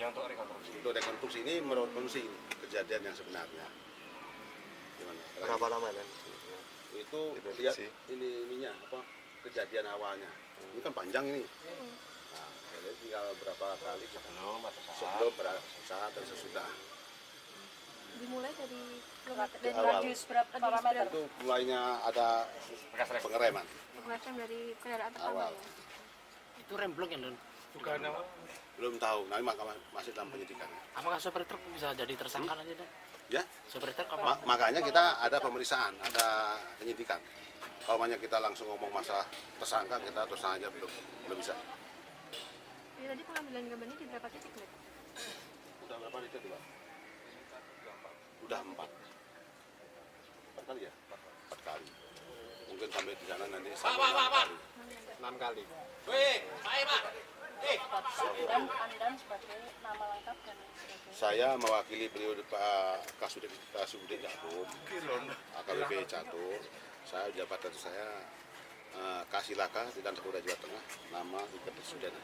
untuk rekonstruksi. Untuk rekonstruksi ini menurut kondisi kejadian yang sebenarnya. Gimana? Berapa lama kan? Itu lihat ininya apa kejadian awalnya. Ini kan panjang ini. Nah, jadi tinggal berapa kali sebelum saat dan sesudah. Dimulai dari Awal. radius berapa meter? Itu mulainya ada pengereman. Pengereman dari kendaraan pertama Awal. ya. Itu remblong ya, Don? Bukan apa? Belum tahu, nah, masih dalam penyidikan. Apakah sopir truk bisa jadi tersangka nanti, Don? Ya, Sopir truk apa? makanya kita ada pemeriksaan, ada penyidikan. Kalau kita langsung ngomong masalah tersangka, kita terus aja belum bisa. Jadi tadi pengambilan gambarnya di berapa titik, Mbak? Udah berapa titik, Pak? Udah 4 kali ya? 4 kali. Mungkin sampai di sana nanti sampai 6 kali. 6 kali. Anda sebagai nama lengkap dan Saya mewakili beliau Pak Kasudin Catur, AKBP Catur. Saya jabatan saya Kasilaka di Polda Jawa Tengah, nama Iker Sudana.